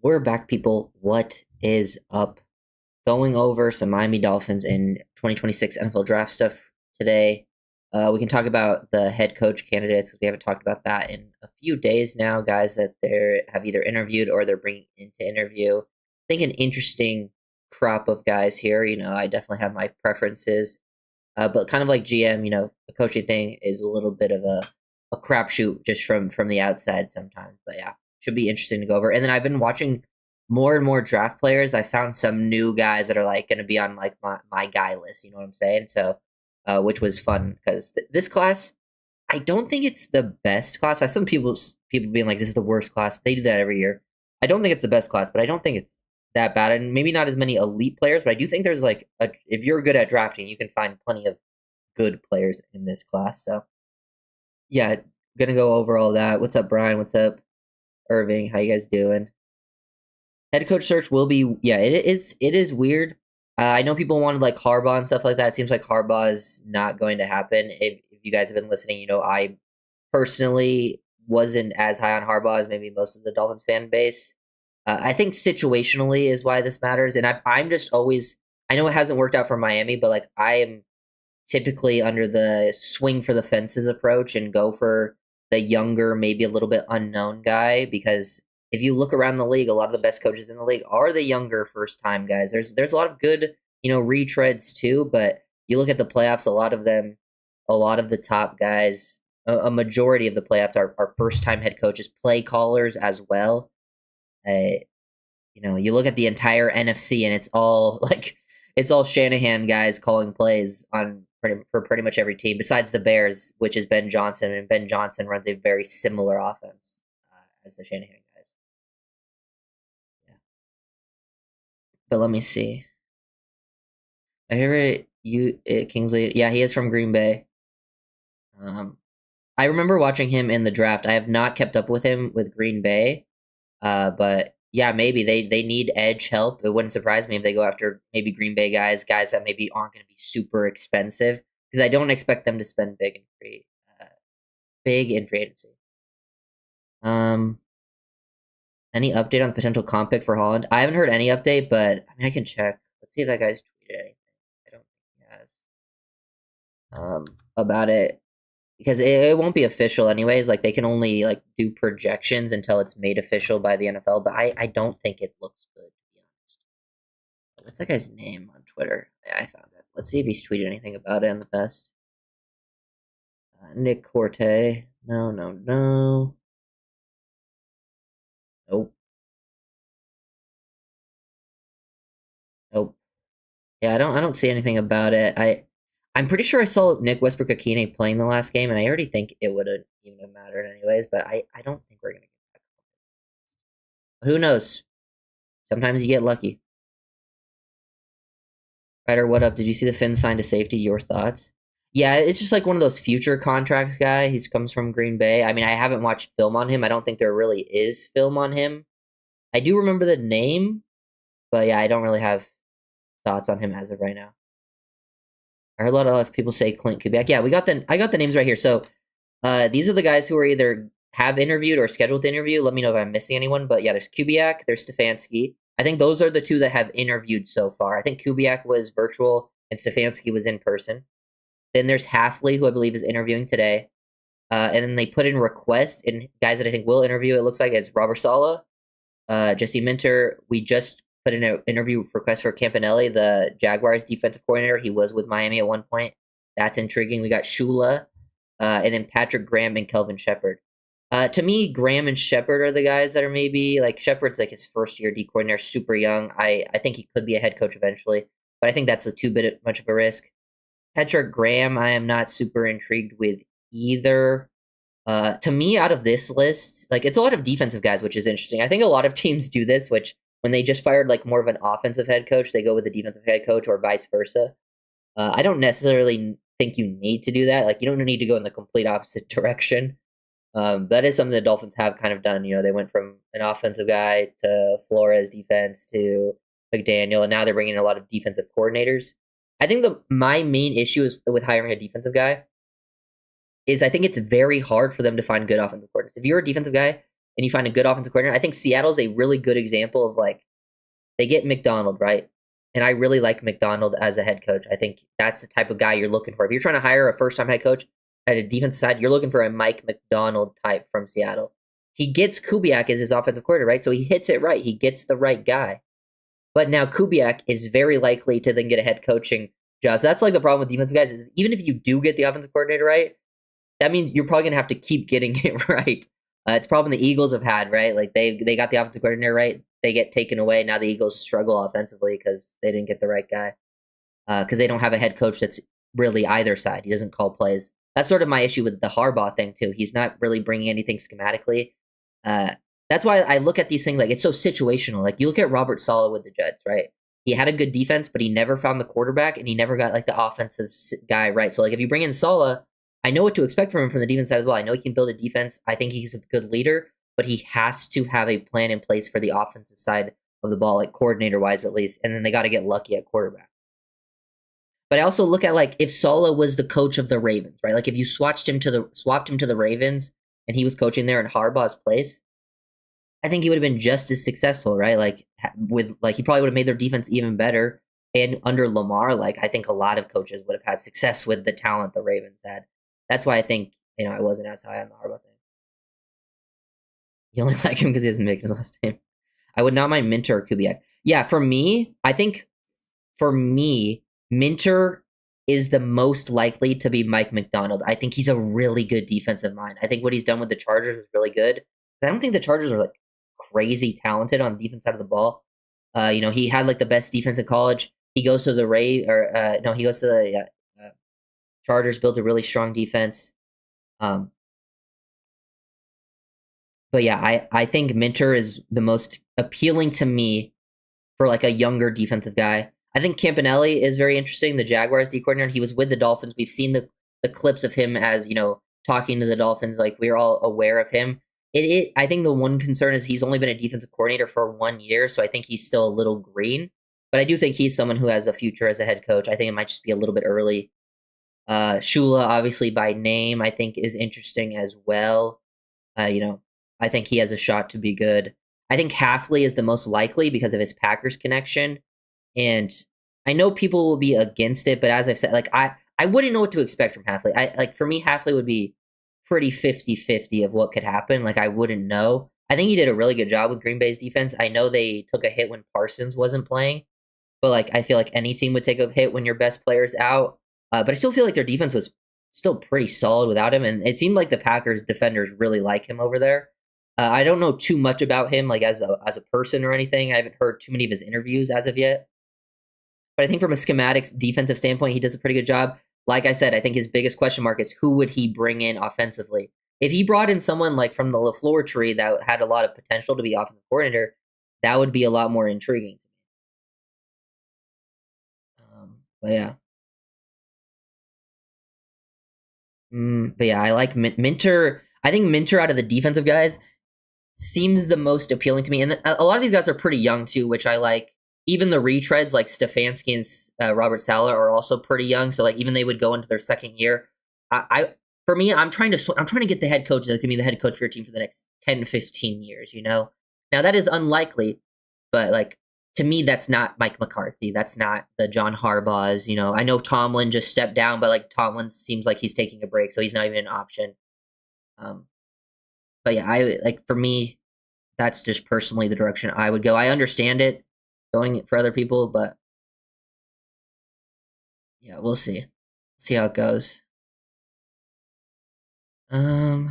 We're back, people. What is up? Going over some Miami Dolphins and 2026 NFL draft stuff today. We can talk about the head coach candidates because we haven't talked about that in a few days now. Guys that they have either interviewed or they're bringing into interview. I think an interesting crop of guys here. I definitely have my preferences, but kind of like GM, the coaching thing is a little bit of a crapshoot just from the outside sometimes. But yeah, should be interesting to go over. And then I've been watching more and more draft players. I found some new guys that are like going to be on like my guy list. You know what I'm saying? So, which was fun because this class, I don't think it's the best class. I some people being like this is the worst class. They do that every year. I don't think it's the best class, but I don't think it's that bad. And maybe not as many elite players, but I do think there's like if you're good at drafting, you can find plenty of good players in this class. So yeah, gonna go over all that. What's up, Brian? What's up, Irving? How you guys doing? Head coach search will be it is weird. I know people wanted like Harbaugh and stuff like that. It seems like Harbaugh is not going to happen. If you guys have been listening, I personally wasn't as high on Harbaugh as maybe most of the Dolphins fan base. I think situationally is why this matters, and I'm just always. I know it hasn't worked out for Miami, but like I am typically under the swing for the fences approach and go for the younger, maybe a little bit unknown guy because if you look around the league, a lot of the best coaches in the league are the younger first time guys. There's a lot of good, retreads too, but you look at the playoffs, a lot of the top guys, a majority of the playoffs are first time head coaches, play callers as well. You look at the entire NFC and it's all Shanahan guys calling plays for pretty much every team besides the Bears, which is Ben Johnson, and Ben Johnson runs a very similar offense as the Shanahan guys. Yeah. But let me see. I hear Kingsley. Yeah, he is from Green Bay. I remember watching him in the draft. I have not kept up with him with Green Bay, but yeah, maybe they need edge help. It wouldn't surprise me if they go after maybe Green Bay guys that maybe aren't going to be super expensive because I don't expect them to spend big in free agency. Um, any update on the potential comp pick for Holland? I haven't heard any update, but I mean I can check. Let's see if that guy's tweeted anything. I don't think he has about it because it won't be official anyways. Like they can only like do projections until it's made official by the NFL. But I don't think it looks good to be honest. What's that guy's name on Twitter? Yeah, I found it. Let's see if he's tweeted anything about it in the past. Nick Corte. No, no, no. Nope. Nope. Yeah, I don't see anything about it. I'm pretty sure I saw Nick Westbrook-Akine playing the last game, and I already think it would have even have mattered anyways. But I don't think we're gonna get back. Who knows? Sometimes you get lucky. Ryder, what up? Did you see the Finn signed to safety? Your thoughts? Yeah, it's just like one of those future contracts guy. He comes from Green Bay. I mean, I haven't watched film on him. I don't think there really is film on him. I do remember the name, but yeah, I don't really have thoughts on him as of right now. I heard a lot of people say Clint Kubiak. Yeah, I got the names right here. So these are the guys who are either have interviewed or scheduled to interview. Let me know if I'm missing anyone. But yeah, there's Kubiak, there's Stefanski. I think those are the two that have interviewed so far. I think Kubiak was virtual and Stefanski was in person. Then there's Halfley, who I believe is interviewing today. And then they put in requests and guys that I think will interview. It looks like it's Robert Saleh, Jesse Minter. We just put in an interview request for Campanelli, the Jaguars defensive coordinator. He was with Miami at one point. That's intriguing. We got Shula, and then Patrick Graham and Kelvin Shepard. To me, Graham and Shepard are the guys that are maybe like Shepard's like his first year D coordinator, super young. I think he could be a head coach eventually, but I think that's a too bit much of a risk. Patrick Graham, I am not super intrigued with either. To me, out of this list, like it's a lot of defensive guys, which is interesting. I think a lot of teams do this, which when they just fired like more of an offensive head coach, they go with the defensive head coach or vice versa. I don't necessarily think you need to do that. Like you don't need to go in the complete opposite direction. That is something the Dolphins have kind of done. They went from an offensive guy to Flores defense to McDaniel, and now they're bringing in a lot of defensive coordinators. I think my main issue is with hiring a defensive guy is I think it's very hard for them to find good offensive coordinators. If you're a defensive guy, and you find a good offensive coordinator. I think Seattle's a really good example of like they get McDonald, right? And I really like McDonald as a head coach. I think that's the type of guy you're looking for. If you're trying to hire a first-time head coach at a defensive side, you're looking for a Mike McDonald type from Seattle. He gets Kubiak as his offensive coordinator, right? So he hits it right. He gets the right guy. But now Kubiak is very likely to then get a head coaching job. So that's like the problem with defensive guys is even if you do get the offensive coordinator right, that means you're probably gonna have to keep getting it right. It's a problem the Eagles have had, right? Like they got the offensive coordinator right, they get taken away. Now the Eagles struggle offensively because they didn't get the right guy. Because they don't have a head coach that's really either side. He doesn't call plays. That's sort of my issue with the Harbaugh thing too. He's not really bringing anything schematically. That's why I look at these things like it's so situational. Like you look at Robert Saleh with the Jets, right? He had a good defense, but he never found the quarterback, and he never got like the offensive guy right. So like if you bring in Saleh, I know what to expect from him from the defense side as well. I know he can build a defense. I think he's a good leader, but he has to have a plan in place for the offensive side of the ball, like coordinator wise at least. And then they got to get lucky at quarterback. But I also look at like if Saleh was the coach of the Ravens, right? Like if you swapped him to the Ravens and he was coaching there in Harbaugh's place, I think he would have been just as successful, right? Like with like he probably would have made their defense even better. And under Lamar, like I think a lot of coaches would have had success with the talent the Ravens had. That's why I think I wasn't as high on the Harbaugh thing. You only like him because he doesn't make his last name. I would not mind Minter or Kubiak. Yeah, for me, I think for me, Minter is the most likely to be Mike McDonald. I think he's a really good defensive mind. I think what he's done with the Chargers was really good. I don't think the Chargers are like crazy talented on the defense side of the ball. He had like the best defense in college. He goes to the he goes to the Chargers, builds a really strong defense. But yeah, I think Minter is the most appealing to me for like a younger defensive guy. I think Campanelli is very interesting. The Jaguars D coordinator. He was with the Dolphins. We've seen the clips of him as talking to the Dolphins. Like we're all aware of him. I think the one concern is he's only been a defensive coordinator for 1 year, so I think he's still a little green. But I do think he's someone who has a future as a head coach. I think it might just be a little bit early. Shula, obviously by name, I think is interesting as well. I think he has a shot to be good. I think Halfley is the most likely because of his Packers connection. And I know people will be against it, but as I've said, like I wouldn't know what to expect from Halfley. For me, Halfley would be pretty 50-50 of what could happen. Like I wouldn't know. I think he did a really good job with Green Bay's defense. I know they took a hit when Parsons wasn't playing, but like I feel like any team would take a hit when your best player's out. But I still feel like their defense was still pretty solid without him, and it seemed like the Packers defenders really like him over there. I don't know too much about him, like as a person or anything. I haven't heard too many of his interviews as of yet. But I think from a schematics defensive standpoint, he does a pretty good job. Like I said, I think his biggest question mark is who would he bring in offensively? If he brought in someone like from the LaFleur tree that had a lot of potential to be offensive coordinator, that would be a lot more intriguing to me. But yeah. But yeah, I like Minter. I think Minter out of the defensive guys seems the most appealing to me. And a lot of these guys are pretty young too, which I like. Even the retreads like Stefanski and Robert Saleh are also pretty young. So like even they would go into their second year. For me, I'm trying to get the head coach that can be the head coach for your team for the next 10, 15 years. Now that is unlikely, but like to me, that's not Mike McCarthy. That's not the John Harbaughs. I know Tomlin just stepped down, but like Tomlin seems like he's taking a break, so he's not even an option. But yeah, I like for me, that's just personally the direction I would go. I understand it going for other people, but yeah, we'll see. See how it goes. Okay.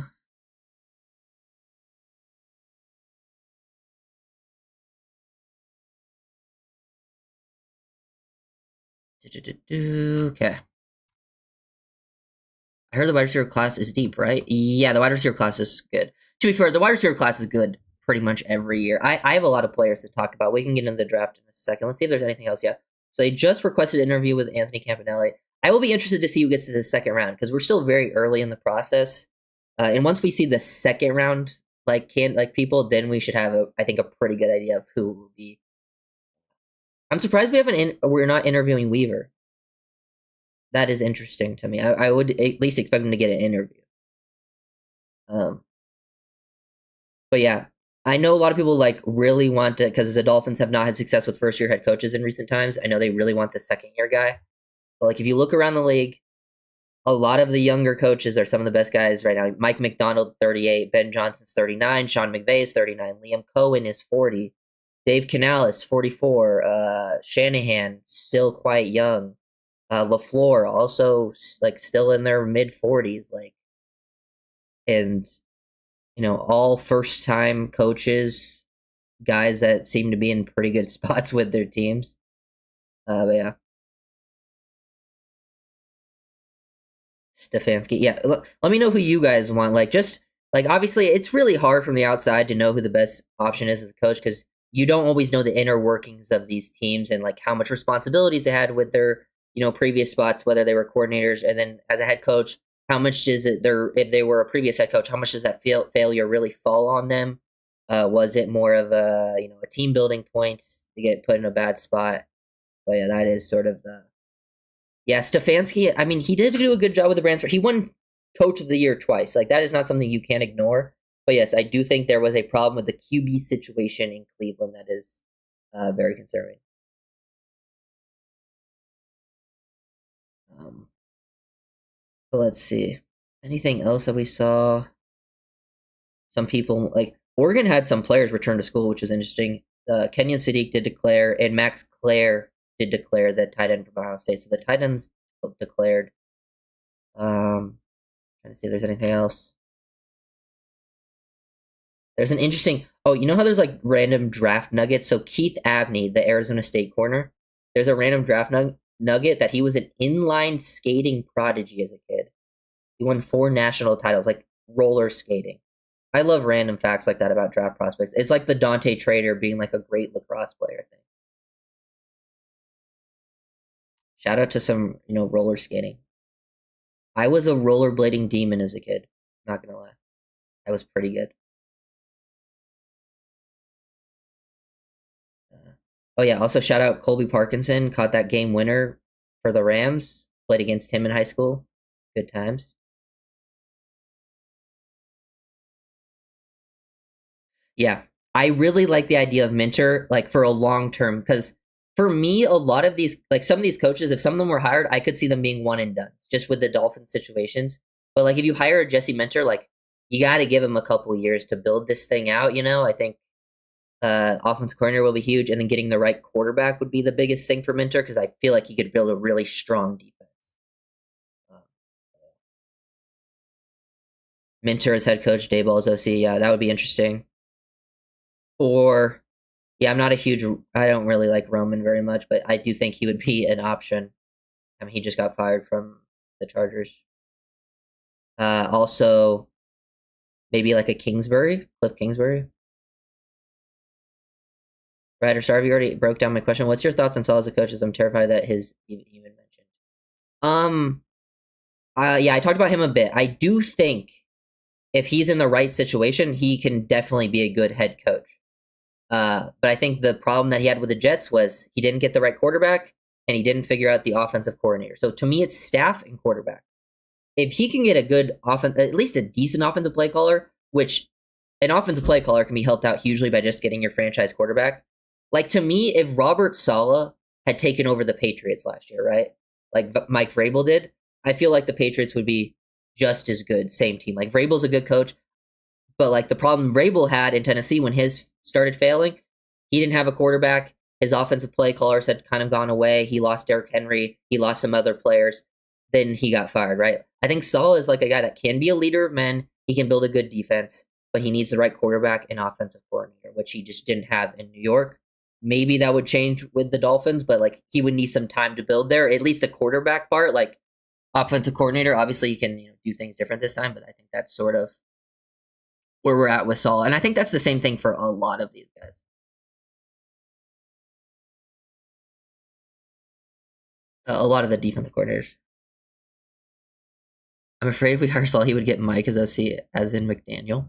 I heard the wide receiver class is deep, right? Yeah, the wide receiver class is good. To be fair, the wide receiver class is good pretty much every year. I have a lot of players to talk about. We can get into the draft in a second. Let's see if there's anything else yet. So they just requested an interview with Anthony Campanelli. I will be interested to see who gets to the second round because we're still very early in the process. And once we see the second round, people, then we should have I think a pretty good idea of who will be. I'm surprised we're not interviewing Weaver. That is interesting to me. I would at least expect him to get an interview. But yeah, I know a lot of people like really want to because the Dolphins have not had success with first year head coaches in recent times. I know they really want the second year guy. But like if you look around the league, a lot of the younger coaches are some of the best guys right now. Mike McDonald, 38, Ben Johnson's 39, Sean McVay is 39, Liam Cohen is 40, Dave Canales, 44, Shanahan, still quite young, LaFleur, also like still in their mid 40s, like, and all first time coaches, guys that seem to be in pretty good spots with their teams. But yeah. Stefanski. Yeah, let me know who you guys want. Like, just like obviously, it's really hard from the outside to know who the best option is as a coach because you don't always know the inner workings of these teams and like how much responsibilities they had with their previous spots, whether they were coordinators, and then as a head coach, how much does it their if they were a previous head coach, how much does that failure really fall on them? Was it more of a team building point to get put in a bad spot? But yeah, that is sort of the yeah, Stefanski, I mean, he did do a good job with the Browns. He won Coach of the Year twice. Like, that is not something you can ignore. But yes, I do think there was a problem with the QB situation in Cleveland that is very concerning. But let's see. Anything else that we saw? Some people, like, Oregon had some players return to school, which was interesting. Kenyon Sadiq did declare, and Max Clare did declare that tight end from Ohio State. So the tight ends declared. Trying to see if there's anything else. There's an interesting. Oh, you know how there's like random draft nuggets? So Keith Abney, the Arizona State corner, there's a random draft nugget that he was an inline skating prodigy as a kid. He won 4 national titles, like roller skating. I love random facts like that about draft prospects. It's like the Dante Trader being like a great lacrosse player thing. Shout out to some, roller skating. I was a rollerblading demon as a kid. Not gonna lie, I was pretty good. Oh yeah, also shout out Colby Parkinson, caught that game winner for the Rams. Played against him in high school. Good times. Yeah, I really like the idea of Minter, like for a long term, because for me, a lot of these, like some of these coaches, if some of them were hired, I could see them being one and done, just with the Dolphins situations. But like if you hire a Jesse Minter, like you got to give him a couple years to build this thing out. I think offense coordinator will be huge, and then getting the right quarterback would be the biggest thing for Minter because I feel like he could build a really strong defense. Um, Minter as head coach, Dayball as OC, yeah, that would be interesting. Or yeah, I'm not a huge. I don't really like Roman very much, but I do think he would be an option. I mean, he just got fired from the Chargers. Also, maybe like a Kingsbury, Cliff Kingsbury. Ryder Starve, you already broke down my question. What's your thoughts on Saul as a coach? As I'm terrified that his even mentioned. Um, yeah, I talked about him a bit. I do think if he's in the right situation, he can definitely be a good head coach. But I think the problem that he had with the Jets was he didn't get the right quarterback and he didn't figure out the offensive coordinator. So to me, it's staff and quarterback. If he can get a good offense, at least a decent offensive play caller, which an offensive play caller can be helped out hugely by just getting your franchise quarterback. Like to me, if Robert Saleh had taken over the Patriots last year, right? Like Mike Vrabel did, I feel like the Patriots would be just as good, same team. Like Vrabel's a good coach, but like the problem Vrabel had in Tennessee when his started failing, he didn't have a quarterback. His offensive play callers had kind of gone away. He lost Derrick Henry. He lost some other players. Then he got fired, right? I think Saleh is like a guy that can be a leader of men. He can build a good defense, but he needs the right quarterback and offensive coordinator, which he just didn't have in New York. Maybe that would change with the Dolphins, but like he would need some time to build there. At least the quarterback part, like offensive coordinator, obviously he can do things different this time, but I think that's sort of where we're at with Saul. And I think that's the same thing for a lot of these guys. A lot of the defensive coordinators. I'm afraid if we hire Saul, he would get Mike as OC, as in McDaniel.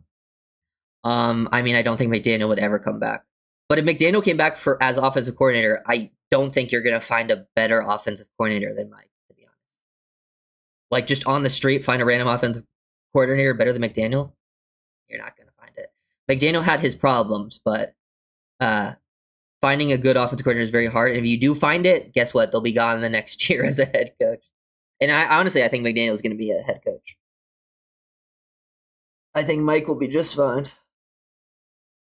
I mean, I don't think McDaniel would ever come back. But if McDaniel came back for as offensive coordinator, I don't think you're going to find a better offensive coordinator than Mike, to be honest. Like just on the street, find a random offensive coordinator better than McDaniel. You're not going to find it. McDaniel had his problems, but uh, finding a good offensive coordinator is very hard. And if you do find it, guess what? They'll be gone the next year as a head coach. And I honestly, I think McDaniel is going to be a head coach. I think Mike will be just fine.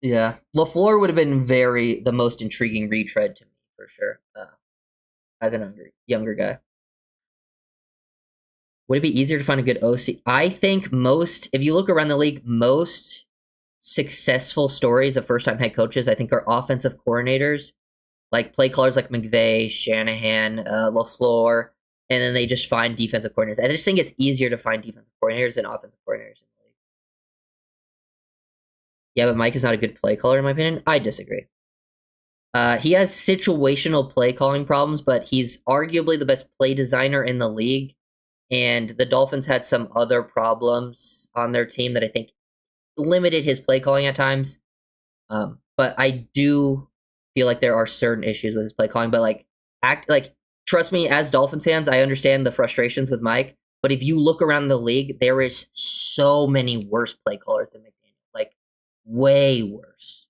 Yeah, LaFleur would have been the most intriguing retread to me for sure. As an younger guy, would it be easier to find a good OC? I think if you look around the league, most successful stories of first-time head coaches, I think, are offensive coordinators, like play callers like McVay, Shanahan, LaFleur, and then they just find defensive coordinators. I just think it's easier to find defensive coordinators than offensive coordinators in the league. Yeah, but Mike is not a good play caller, in my opinion. I disagree. He has situational play calling problems, but he's arguably the best play designer in the league. And the Dolphins had some other problems on their team that I think limited his play calling at times. But I do feel like there are certain issues with his play calling. But trust me, as Dolphins fans, I understand the frustrations with Mike. But if you look around the league, there is so many worse play callers than McDaniel, like way worse.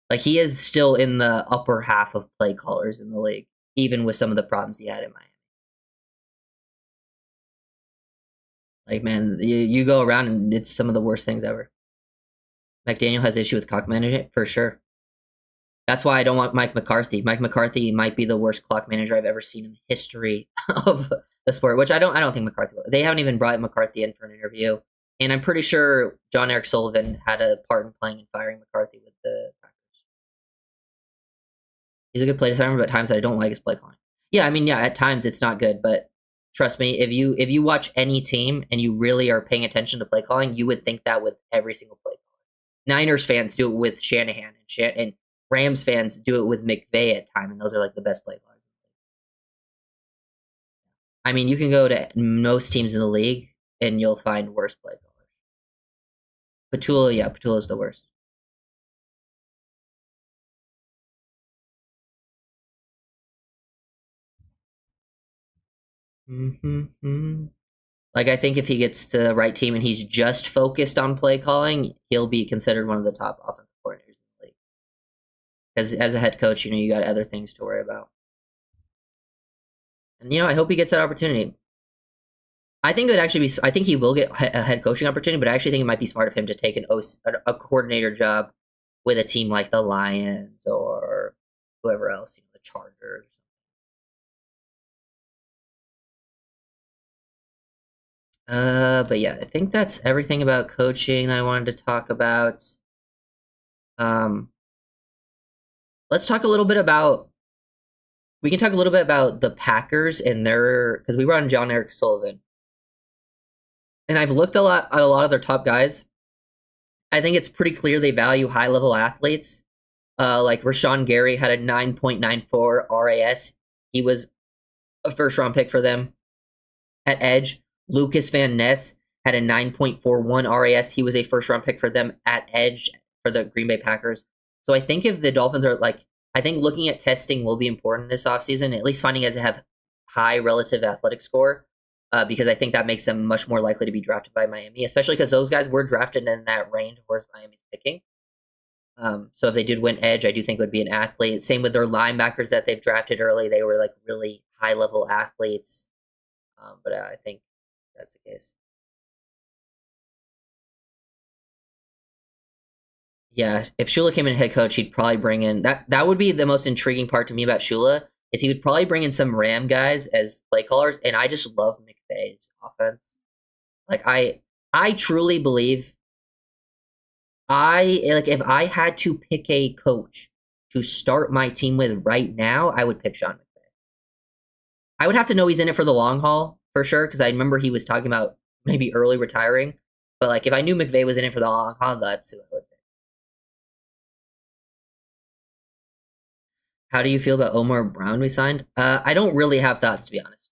Like he is still in the upper half of play callers in the league, even with some of the problems he had in Miami. Like, man, you go around and it's some of the worst things ever. McDaniel has issue with clock management for sure. That's why I don't want Mike McCarthy. Mike McCarthy might be the worst clock manager I've ever seen in the history of the sport, which I don't think McCarthy will. They haven't even brought McCarthy in for an interview. And I'm pretty sure John Eric Sullivan had a part in playing and firing McCarthy with the Packers. He's a good play designer, but at times I don't like his play calling. Yeah, I mean, yeah, at times it's not good, but trust me, if you watch any team and you really are paying attention to play calling, you would think that with every single play caller. Niners fans do it with Shanahan, and Rams fans do it with McVay at times, and those are like the best play callers. I mean, you can go to most teams in the league and you'll find worse play callers. Patula is the worst. Mm-hmm. Like, I think if he gets to the right team and he's just focused on play calling, he'll be considered one of the top offensive coordinators in the league. Because as a head coach, you got other things to worry about. And I hope he gets that opportunity. I think I think he will get a head coaching opportunity, but I actually think it might be smart of him to take a coordinator job with a team like the Lions or whoever else, the Chargers. But yeah, I think that's everything about coaching I wanted to talk about. Let's talk a little bit about. We can talk a little bit about the Packers and because we were on John Eric Sullivan, and I've looked at a lot of their top guys. I think it's pretty clear they value high level athletes. Like Rashawn Gary had a 9.94 RAS. He was a first round pick for them. At edge, Lucas Van Ness had a 9.41 RAS. He was a first round pick for them at edge for the Green Bay Packers. So I think if the Dolphins are I think looking at testing will be important this offseason, at least finding guys that have high relative athletic score, because I think that makes them much more likely to be drafted by Miami, especially because those guys were drafted in that range of where Miami's picking. So if they did win edge, I do think it would be an athlete. Same with their linebackers that they've drafted early. They were really high level athletes. But I think that's the case. Yeah, if Shula came in head coach, he'd probably bring in that would be the most intriguing part to me about Shula is he would probably bring in some Ram guys as play callers, and I just love McVay's offense. I truly believe if I had to pick a coach to start my team with right now, I would pick Sean McVay. I would have to know he's in it for the long haul for sure, because I remember he was talking about maybe early retiring. But if I knew McVay was in it for the long haul, that's who I would pick. How do you feel about Omar Brown we signed? I don't really have thoughts, to be honest.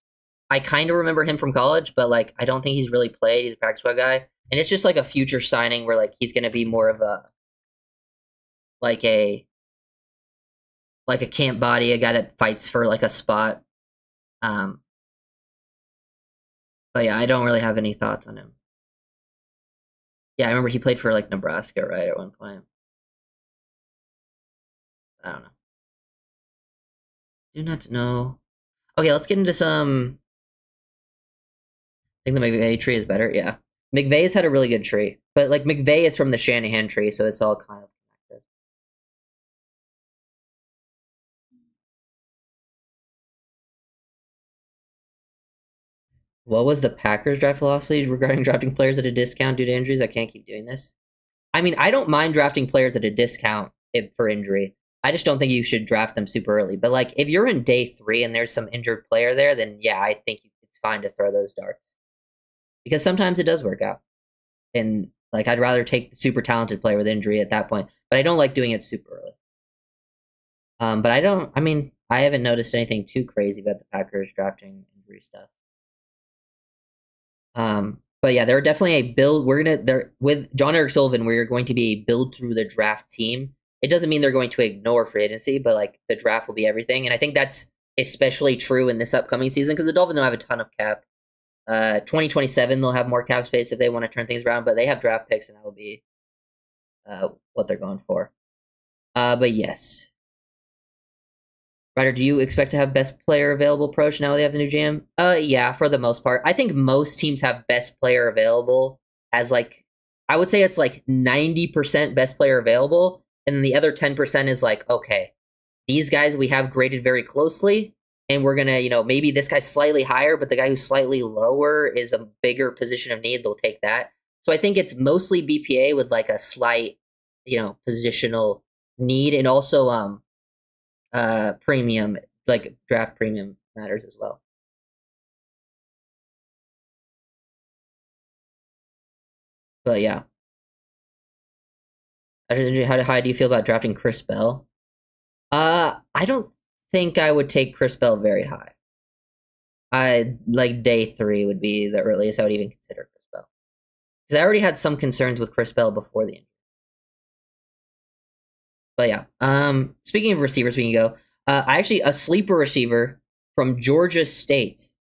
I kind of remember him from college, but I don't think he's really played. He's a practice squad guy, and it's just a future signing where he's going to be more of a a camp body, a guy that fights for a spot. But yeah, I don't really have any thoughts on him. Yeah, I remember he played for Nebraska, right, at one point. I don't know. Do not know. Okay, let's get into some. I think the McVay tree is better. Yeah, McVay's had a really good tree, but like McVay is from the Shanahan tree, so it's all kind of connected. What was the Packers draft philosophy regarding drafting players at a discount due to injuries? I can't keep doing this. I mean, I don't mind drafting players at a discount for injury. I just don't think you should draft them super early. But like, if you're in day 3 and there's some injured player there, then yeah, I think it's fine to throw those darts because sometimes it does work out. And like, I'd rather take the super talented player with injury at that point. But I don't like doing it super early. But I don't. I mean, I haven't noticed anything too crazy about the Packers drafting injury stuff. But yeah, they're definitely a build. They're with John Eric Sullivan. We're going to be a build through the draft team. It doesn't mean they're going to ignore free agency, but like the draft will be everything. And I think that's especially true in this upcoming season because the Dolphins don't have a ton of cap. 2027 they'll have more cap space if they want to turn things around, but they have draft picks and that will be what they're going for. But yes, Ryder, do you expect to have best player available approach now they have the new GM? Yeah, for the most part. I think most teams have best player available as like I would say it's like 90% best player available, and then the other 10% is like, okay, these guys we have graded very closely, and we're gonna, maybe this guy's slightly higher, but the guy who's slightly lower is a bigger position of need, they'll take that. So I think it's mostly BPA with like a slight, positional need, and also premium, like draft premium matters as well. But yeah, how do you feel about drafting Chris Bell? I don't think I would take Chris Bell very high. I like day 3 would be the earliest I would even consider Chris Bell because I already had some concerns with Chris Bell before the injury. But yeah, speaking of receivers, we can go. I actually a sleeper receiver from Georgia State,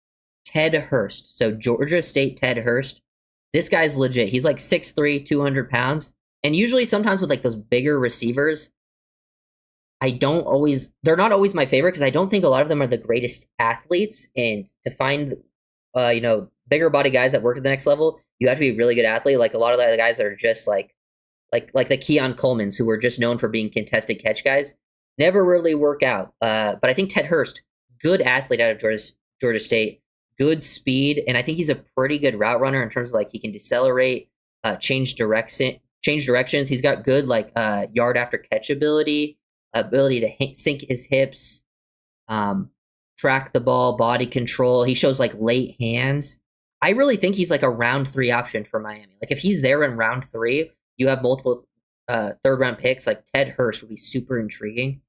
Ted Hurst. So Georgia State Ted Hurst. This guy's legit. He's like 6'3", 200 pounds. And usually sometimes with like those bigger receivers, they're not always my favorite because I don't think a lot of them are the greatest athletes. And to find, bigger body guys that work at the next level, you have to be a really good athlete. Like a lot of the guys that are just like the Keon Coleman's who were just known for being contested catch guys, never really work out. But I think Ted Hurst, good athlete out of Georgia State, good speed, and I think he's a pretty good route runner in terms of like he can decelerate, change directions. He's got good like yard after catch ability to sink his hips, track the ball, body control. He shows like late hands. I really think he's like a round 3 option for Miami. Like if he's there in round 3, you have multiple third round picks. Like Ted Hurst would be super intriguing.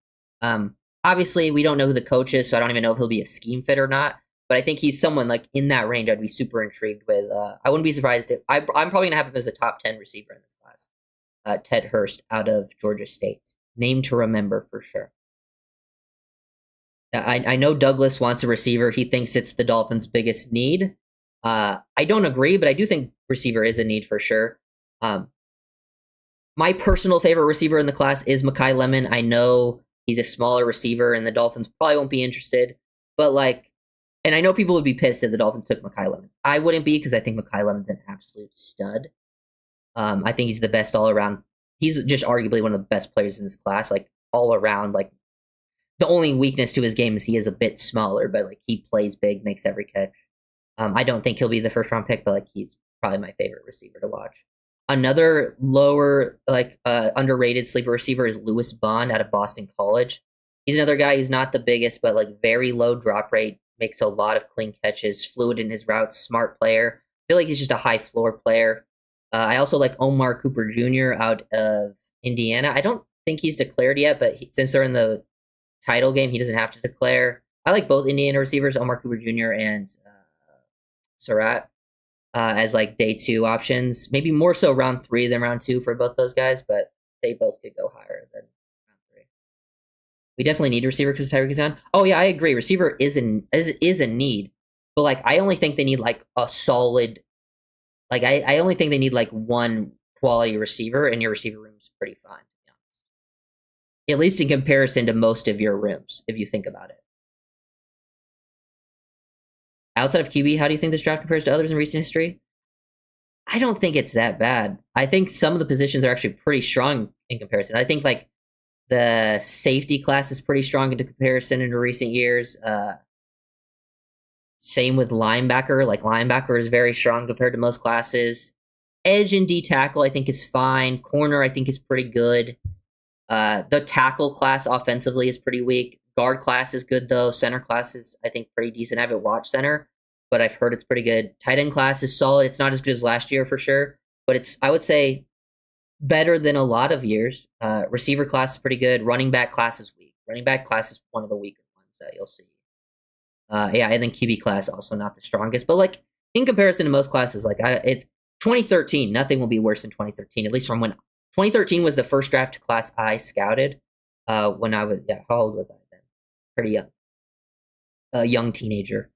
Obviously, we don't know who the coach is, so I don't even know if he'll be a scheme fit or not. But I think he's someone like in that range I'd be super intrigued with. I wouldn't be surprised if I'm probably gonna have him as a top 10 receiver in this class. Ted Hurst out of Georgia State. Name to remember for sure. I know Douglas wants a receiver. He thinks it's the Dolphins' biggest need. I don't agree, but I do think receiver is a need for sure. My personal favorite receiver in the class is Mekhi Lemon. I know he's a smaller receiver, and the Dolphins probably won't be interested. But like, and I know people would be pissed if the Dolphins took Mekhi Lemon. I wouldn't be because I think Mekhi Lemon's an absolute stud. I think he's the best all around. He's just arguably one of the best players in this class, like all around. Like the only weakness to his game is he is a bit smaller, but like he plays big, makes every catch. I don't think he'll be the first round pick, but like he's probably my favorite receiver to watch. Another lower, like underrated sleeper receiver is Lewis Bond out of Boston College. He's another guy who's not the biggest, but like very low drop rate, makes a lot of clean catches, fluid in his routes, smart player. I feel like he's just a high floor player. I also like Omar Cooper Jr. out of Indiana. I don't think he's declared yet, but since they're in the title game, he doesn't have to declare. I like both Indiana receivers, Omar Cooper Jr. and Surratt, as like day 2 options. Maybe more so round 3 than round 2 for both those guys, but they both could go higher than round 3. We definitely need a receiver because Tyreek is on. Oh yeah, I agree. Receiver is a need, but like I only think they need like a solid. Like I only think they need like one quality receiver, and your receiver room is pretty fine. at least in comparison to most of your rooms, if you think about it. Outside of QB, how do you think this draft compares to others in recent history? I don't think it's that bad. I think some of the positions are actually pretty strong in comparison. I think like the safety class is pretty strong in comparison in recent years. Same with linebacker. Like linebacker is very strong compared to most classes. Edge and D tackle, I think, is fine. Corner, I think, is pretty good. The tackle class offensively is pretty weak. Guard class is good though. Center class is, I think, pretty decent. I haven't watched center, but I've heard it's pretty good. Tight end class is solid. It's not as good as last year for sure, but it's, I would say, better than a lot of years. Receiver class is pretty good. Running back class is weak. Running back class is one of the weaker ones that you'll see. Yeah, and then QB class also not the strongest, but like in comparison to most classes, like it's 2013, nothing will be worse than 2013. At least from when 2013 was the first draft class I scouted. When I was, yeah, how old was I then? Pretty young, a young teenager.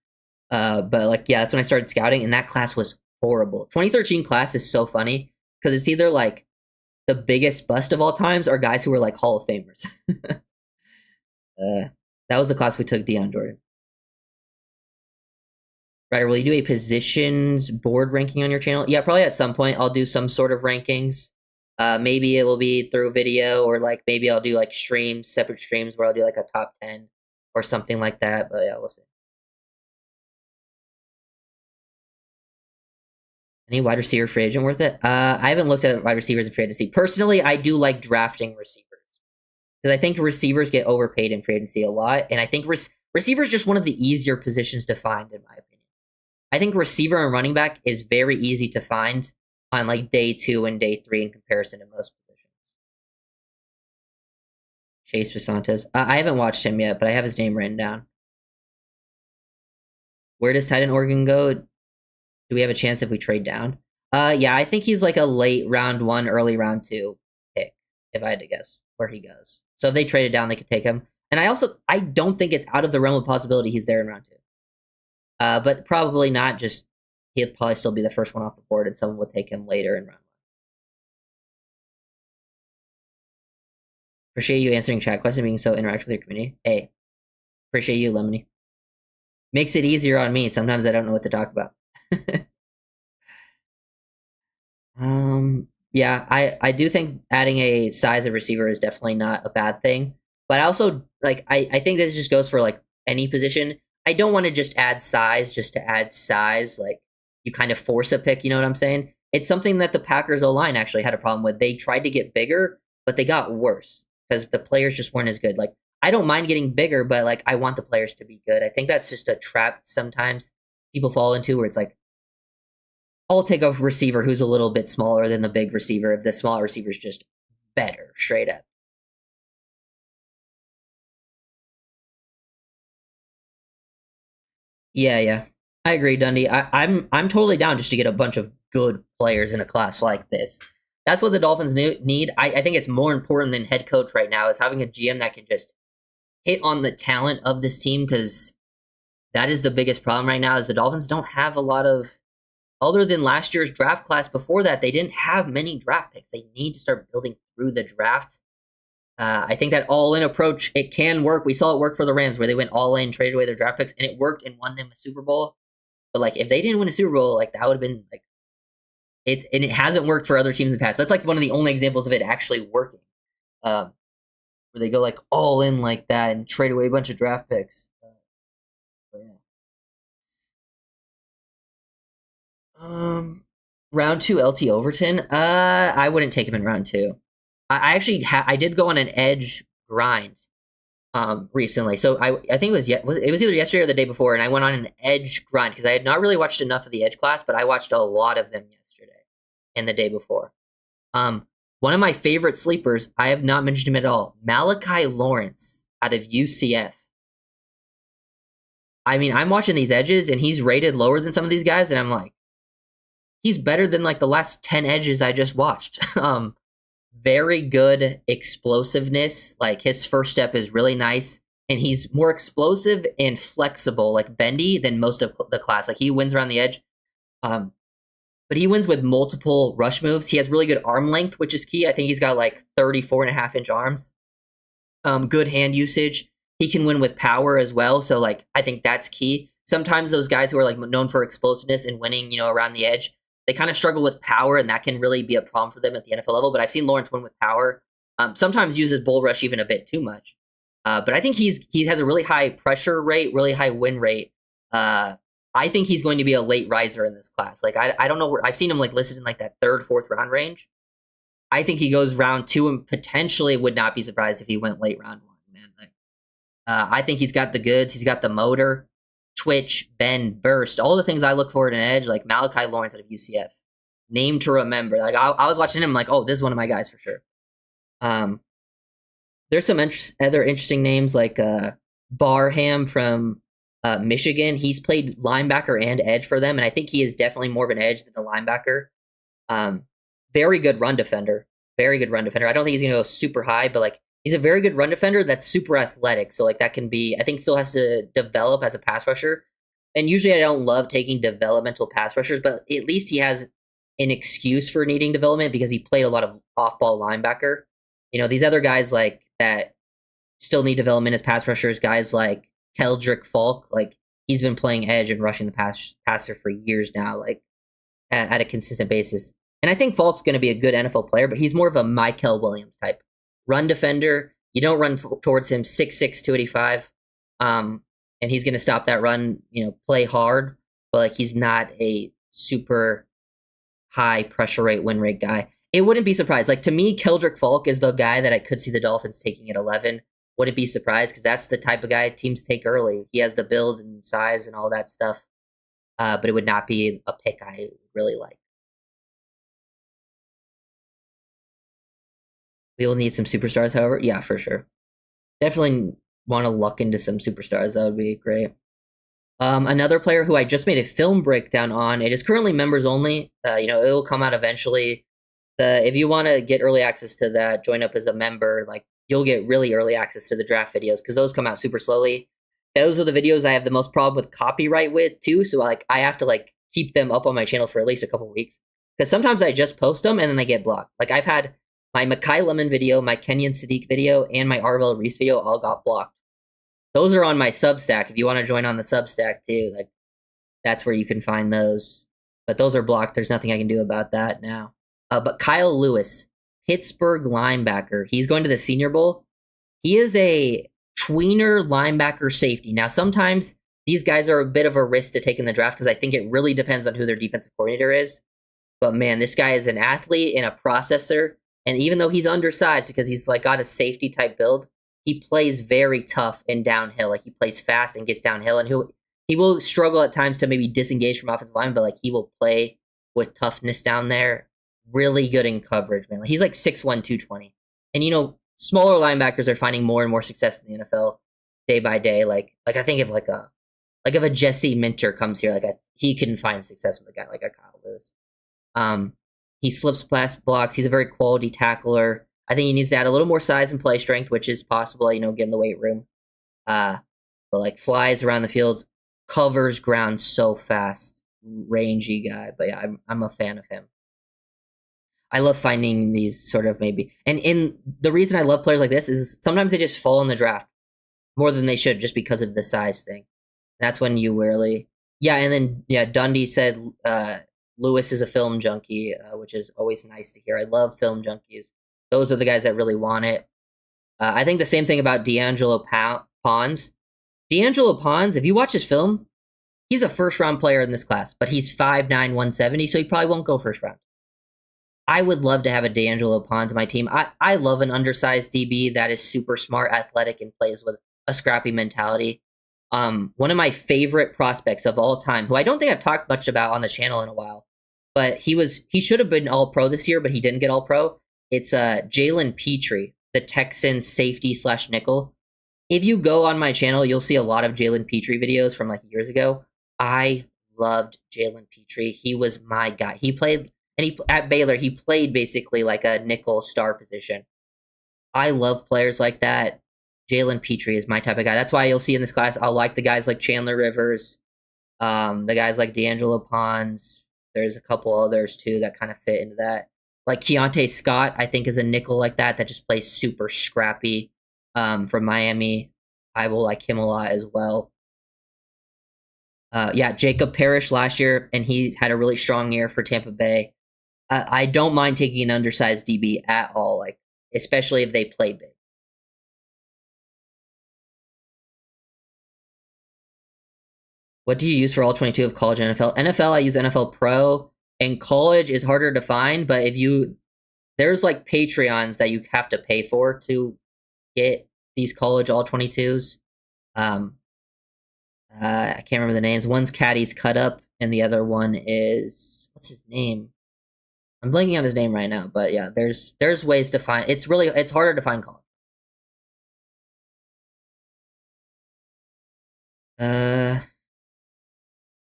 But like, yeah, that's when I started scouting, and that class was horrible. 2013 class is so funny because it's either like the biggest bust of all times or guys who were like Hall of Famers. That was the class we took Deion Jordan. Right, will you do a positions board ranking on your channel? Yeah, probably at some point I'll do some sort of rankings. Maybe it will be through video, or like maybe I'll do like streams, separate streams where I'll do like a top 10 or something like that. But yeah, we'll see. Any wide receiver free agent worth it? I haven't looked at wide receivers in free agency. Personally, I do like drafting receivers because I think receivers get overpaid in free agency a lot, and I think receivers just one of the easier positions to find, in my opinion. I think receiver and running back is very easy to find on like day 2 and day 3 in comparison to most positions. Chase Visantes. I haven't watched him yet, but I have his name written down. Where does tight end Oregon go? Do we have a chance if we trade down? Yeah, I think he's like a late round 1, early round 2 pick, if I had to guess where he goes. So if they traded down, they could take him. And I don't think it's out of the realm of possibility he's there in round 2. But probably not. Just he'll probably still be the first one off the board, and someone will take him later in round 1. Appreciate you answering chat questions, being so interactive with your community. Hey, appreciate you, Lemony. Makes it easier on me. Sometimes I don't know what to talk about. Yeah, I do think adding a size of receiver is definitely not a bad thing. But I also like I think this just goes for like any position. I don't want to just add size just to add size. Like you kind of force a pick, you know what I'm saying? It's something that the Packers O-line actually had a problem with. They tried to get bigger, but they got worse because the players just weren't as good. Like I don't mind getting bigger, but like I want the players to be good. I think that's just a trap sometimes people fall into where it's like, I'll take a receiver who's a little bit smaller than the big receiver if the small receiver is just better, straight up. Yeah. I agree, Dundee. I'm totally down just to get a bunch of good players in a class like this. That's what the Dolphins need. I think it's more important than head coach right now is having a GM that can just hit on the talent of this team, because that is the biggest problem right now is the Dolphins don't have a lot of, other than last year's draft class before that, they didn't have many draft picks. They need to start building through the draft. I think that all-in approach, it can work. We saw it work for the Rams where they went all-in, traded away their draft picks, and it worked and won them a Super Bowl. But like, if they didn't win a Super Bowl, like that would have been like it hasn't worked for other teams in the past. That's like one of the only examples of it actually working, where they go like all in like that and trade away a bunch of draft picks. Round 2 LT Overton. I wouldn't take him in round 2. I actually I did go on an edge grind recently. So I think it was either yesterday or the day before, and I went on an edge grind because I had not really watched enough of the edge class, but I watched a lot of them yesterday and the day before. One of my favorite sleepers, I have not mentioned him at all, Malachi Lawrence out of UCF. I mean, I'm watching these edges and he's rated lower than some of these guys, and I'm like, he's better than like the last 10 edges I just watched. Very good explosiveness. Like his first step is really nice, and he's more explosive and flexible, like bendy, than most of the class. Like he wins around the edge, but he wins with multiple rush moves. He has really good arm length, which is key. I think he's got like 34.5-inch arms. good hand usage. He can win with power as well. So like I think that's key. Sometimes those guys who are like known for explosiveness and winning, around the edge, they kind of struggle with power, and that can really be a problem for them at the NFL level. But I've seen Lawrence win with power. Sometimes uses bull rush even a bit too much. But I think he has a really high pressure rate, really high win rate. I think he's going to be a late riser in this class. Like I don't know where I've seen him like listed in like that third, fourth round range. I think he goes round 2 and potentially would not be surprised if he went late round 1, man. Like, I think he's got the goods. He's got the motor, twitch, bend, burst, all the things I look for in an edge, like Malachi Lawrence out of UCF. Name to remember. Like I was watching him like, oh, this is one of my guys for sure. There's some other interesting names like Barham from Michigan. He's played linebacker and edge for them, and I think he is definitely more of an edge than a linebacker. Very good run defender. Very good run defender. I don't think he's going to go super high, but like he's a very good run defender that's super athletic. So like that can be, I think still has to develop as a pass rusher. And usually I don't love taking developmental pass rushers, but at least he has an excuse for needing development because he played a lot of off-ball linebacker. These other guys like that still need development as pass rushers, guys like Keldrick Falk, like he's been playing edge and rushing the passer for years now, like at a consistent basis. And I think Falk's going to be a good NFL player, but he's more of a Michael Williams type run defender. You don't run towards him 6'6", 285, and he's going to stop that run. Play hard, but like he's not a super high pressure rate, win rate guy. It wouldn't be surprised. Like to me, Keldrick Falk is the guy that I could see the Dolphins taking at 11. Wouldn't be surprised because that's the type of guy teams take early. He has the build and size and all that stuff, but it would not be a pick I really like. We will need some superstars, however. Yeah, for sure. Definitely want to luck into some superstars. That would be great. Another player who I just made a film breakdown on. It is currently members only. It will come out eventually. If you want to get early access to that, join up as a member. Like you'll get really early access to the draft videos because those come out super slowly. Those are the videos I have the most problem with copyright with too. So like I have to like keep them up on my channel for at least a couple weeks because sometimes I just post them and then they get blocked. Like I've had my Makai Lemon video, my Kenyon Sadiq video, and my Arvell Reese video all got blocked. Those are on my Substack. If you want to join on the Substack too, like that's where you can find those. But those are blocked. There's nothing I can do about that now. But Kyle Lewis, Pittsburgh linebacker. He's going to the Senior Bowl. He is a tweener linebacker safety. Now, sometimes these guys are a bit of a risk to take in the draft because I think it really depends on who their defensive coordinator is. But man, this guy is an athlete and a processor. And even though he's undersized because he's like got a safety type build, he plays very tough and downhill. Like he plays fast and gets downhill, and he will struggle at times to maybe disengage from offensive line, but like he will play with toughness down there. Really good in coverage, man. Like, he's like 6'1", 220. And smaller linebackers are finding more and more success in the NFL day by day. Like I think if if a Jesse Minter comes here, he can find success with a guy like a Kyle Lewis. He slips past blocks. He's a very quality tackler. I think he needs to add a little more size and play strength, which is possible, get in the weight room. But like flies around the field, covers ground so fast, rangy guy. But yeah, I'm a fan of him. I love finding these sort of and the reason I love players like this is sometimes they just fall in the draft more than they should just because of the size thing. That's when you really, and then Dundee said Lewis is a film junkie, which is always nice to hear. I love film junkies. Those are the guys that really want it. I think the same thing about D'Angelo Pons. D'Angelo Pons, if you watch his film, he's a first-round player in this class, but he's 5'9", 170, so he probably won't go first round. I would love to have a D'Angelo Pons on my team. I love an undersized DB that is super smart, athletic, and plays with a scrappy mentality. One of my favorite prospects of all time, who I don't think I've talked much about on the channel in a while, but he should have been All-Pro this year, but he didn't get All-Pro. It's Jalen Petrie, the Texans safety / nickel. If you go on my channel, you'll see a lot of Jalen Petrie videos from years ago. I loved Jalen Petrie. He was my guy. He played, at Baylor, he played basically like a nickel star position. I love players like that. Jalen Petrie is my type of guy. That's why you'll see in this class, I'll like the guys like Chandler Rivers, the guys like D'Angelo Pons. There's a couple others too that kind of fit into that. Like Keontae Scott, I think, is a nickel like that just plays super scrappy. from Miami. I will like him a lot as well. Yeah, Jacob Parrish last year, and he had a really strong year for Tampa Bay. I don't mind taking an undersized DB at all, like especially if they play big. What do you use for all 22 of college and NFL? NFL, I use NFL Pro, and college is harder to find, but if you there's like Patreons that you have to pay for to get these college all 22s. I can't remember the names. One's Caddy's Cut Up, and the other one is what's his name? I'm blanking on his name right now, but yeah, there's ways to find. It's harder to find college.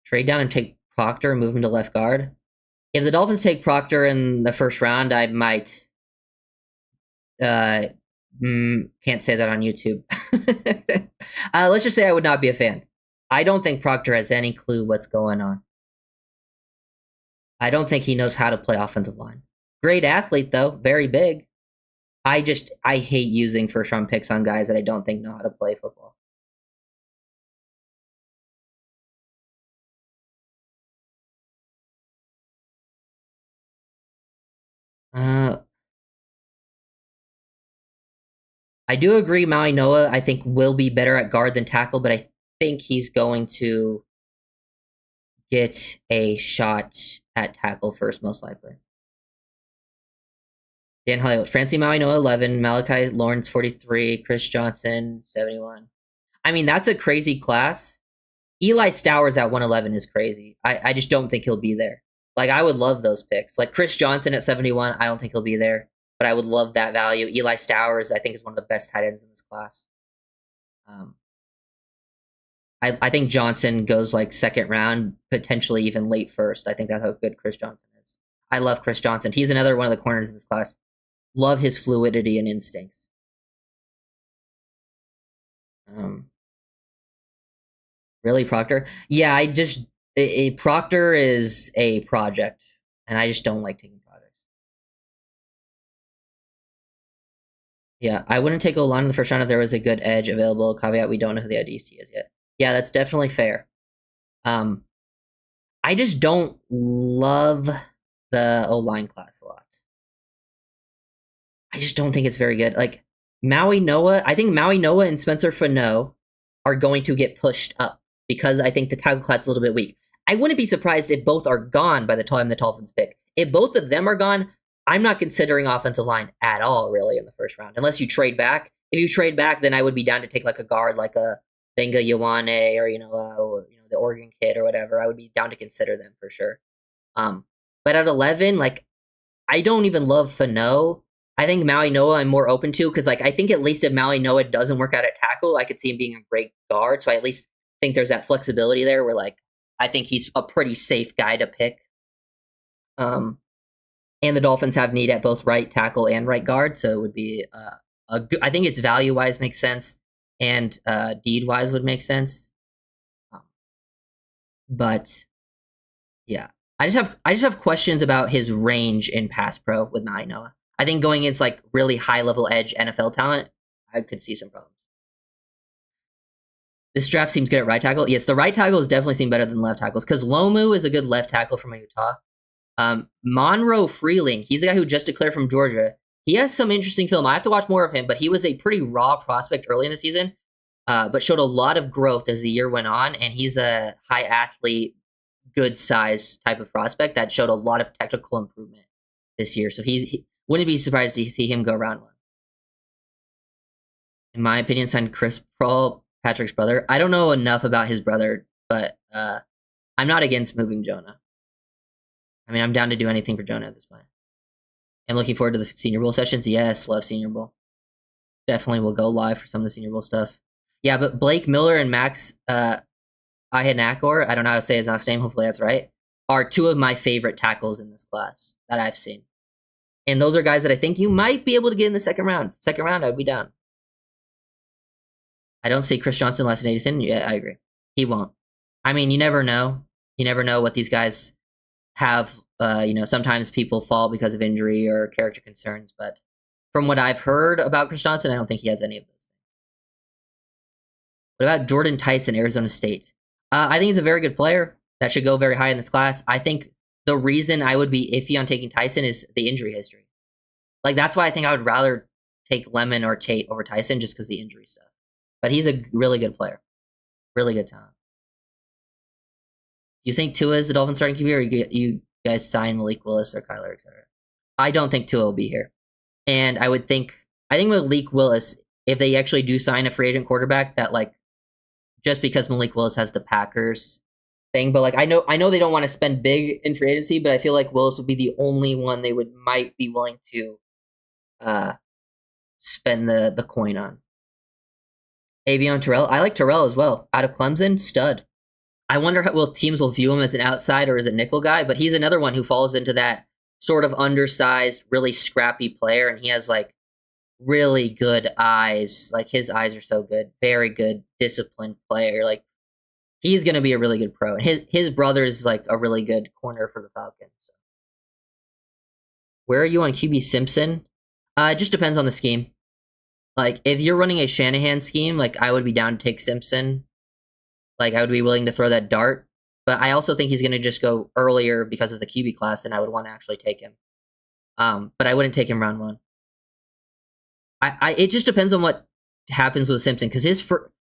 Trade down and take Proctor and move him to left guard. If the Dolphins take Proctor in the first round, I might. Can't say that on YouTube. Let's just say I would not be a fan. I don't think Proctor has any clue what's going on. I don't think he knows how to play offensive line. Great athlete, though. Very big. I hate using first round picks on guys that I don't think know how to play football. I do agree Maui Noah, I think, will be better at guard than tackle, but I think he's going to get a shot at tackle first, most likely. Dan Hollywood, Francie Maui Noah 11, Malachi Lawrence 43, Chris Johnson 71. I mean, that's a crazy class. Eli Stowers at 111 is crazy. I just don't think he'll be there. Like, I would love those picks. Like, Chris Johnson at 71, I don't think he'll be there, but I would love that value. Eli Stowers, I think, is one of the best tight ends in this class. I think Johnson goes like second round, potentially even late first. I think that's how good Chris Johnson is. I love Chris Johnson. He's another one of the corners in this class. Love his fluidity and instincts. Really, Proctor? Yeah, Proctor is a project, and I just don't like taking projects. Yeah, I wouldn't take O-line in the first round if there was a good edge available. Caveat, we don't know who the IDC is yet. Yeah, that's definitely fair. I just don't love the O-line class a lot. I just don't think it's very good. Like, Maui Noah, I think Maui Noah and Spencer Fano are going to get pushed up because I think the tackle class is a little bit weak. I wouldn't be surprised if both are gone by the time the Dolphins pick. If both of them are gone, I'm not considering offensive line at all, really, in the first round, unless you trade back. If you trade back, then I would be down to take like a guard, like a Benga Ioane or the Oregon kid or whatever. I would be down to consider them for sure. But at 11, like, I don't even love Fano. I think Maui Noah I'm more open to because, like, I think at least if Maui Noah doesn't work out at tackle, I could see him being a great guard. So I at least think there's that flexibility there where, like, I think he's a pretty safe guy to pick. And the Dolphins have need at both right tackle and right guard, so it would be a good. I think it's value wise makes sense, and deed wise would make sense. But yeah, I just have questions about his range in pass pro with Maui Noah. I think going against like really high level edge NFL talent, I could see some problems. This draft seems good at right tackle. Yes, the right tackles definitely seem better than left tackles because Lomu is a good left tackle from Utah. Monroe Freeling, he's the guy who just declared from Georgia. He has some interesting film. I have to watch more of him, but he was a pretty raw prospect early in the season, but showed a lot of growth as the year went on, and he's a high athlete, good size type of prospect that showed a lot of technical improvement this year. So he wouldn't be surprised to see him go round one. In my opinion, signed Chris Paul, Patrick's brother. I don't know enough about his brother, but I'm not against moving Jonah. I mean, I'm down to do anything for Jonah at this point. I'm looking forward to the Senior Bowl sessions. Yes, love Senior Bowl. Definitely will go live for some of the Senior Bowl stuff. Yeah, but Blake Miller and Max Ihenakor, I don't know how to say his last name, hopefully that's right, are two of my favorite tackles in this class that I've seen. And those are guys that I think you might be able to get in the second round. Second round, I'd be down. I don't see Chris Johnson less than Edison. Yeah, I agree. He won't. I mean, you never know. You never know what these guys have. Sometimes people fall because of injury or character concerns. But from what I've heard about Chris Johnson, I don't think he has any of those things. What about Jordan Tyson, Arizona State? I think he's a very good player that should go very high in this class. I think the reason I would be iffy on taking Tyson is the injury history. Like, that's why I think I would rather take Lemon or Tate over Tyson just because the injury stuff. But he's a really good player. Really good talent. Do you think Tua is the Dolphins starting QB, or you guys sign Malik Willis or Kyler, etc.? I don't think Tua will be here. And I think Malik Willis, if they actually do sign a free agent quarterback, that like just because Malik Willis has the Packers thing, but like I know they don't want to spend big in free agency, but I feel like Willis would be the only one they might be willing to spend the coin on. Avion Terrell, I like Terrell as well. Out of Clemson, stud. I wonder how teams will view him as an outside or as a nickel guy, but he's another one who falls into that sort of undersized, really scrappy player, and he has like really good eyes. Like his eyes are so good. Very good, disciplined player. Like he's going to be a really good pro. And his brother is like a really good corner for the Falcons. So. Where are you on QB Simpson? It just depends on the scheme. Like if you're running a Shanahan scheme, like I would be down to take Simpson. Like I would be willing to throw that dart. But I also think he's going to just go earlier because of the QB class, and I would want to actually take him. But I wouldn't take him round one. It just depends on what happens with Simpson, because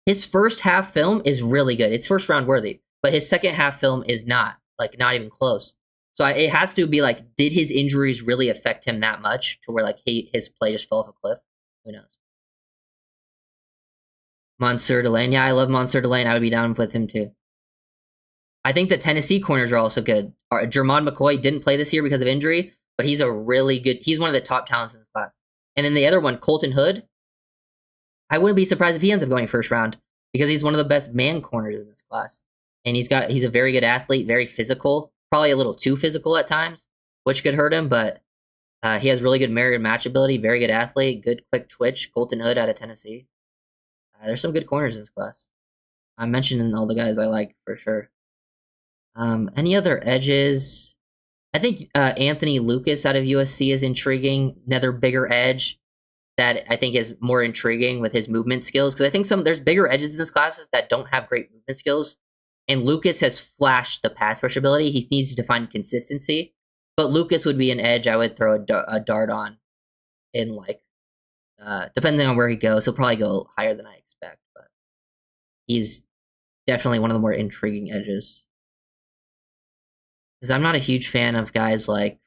his first half film is really good. It's first round worthy, but his second half film is not even close. So it has to be like, did his injuries really affect him that much to where like his play just fell off a cliff? Who knows? Monsieur Delane, yeah, I love Monsieur Delane. I would be down with him too. I think the Tennessee corners are also good. Jermon McCoy didn't play this year because of injury, but he's he's one of the top talents in this class. And then the other one, Colton Hood, I wouldn't be surprised if he ends up going first round because he's one of the best man corners in this class. And he's a very good athlete, very physical, probably a little too physical at times, which could hurt him, but he has really good mirror and match ability, very good athlete, good quick twitch. Colton Hood out of Tennessee. There's some good corners in this class. I'm mentioning all the guys I like for sure. Any other edges? I think Anthony Lucas out of USC is intriguing. Another bigger edge that I think is more intriguing with his movement skills, because I think there's bigger edges in this classes that don't have great movement skills. And Lucas has flashed the pass rush ability. He needs to find consistency. But Lucas would be an edge I would throw a dart on in depending on where he goes. He'll probably go higher than I expect, but he's definitely one of the more intriguing edges. Because I'm not a huge fan of guys like,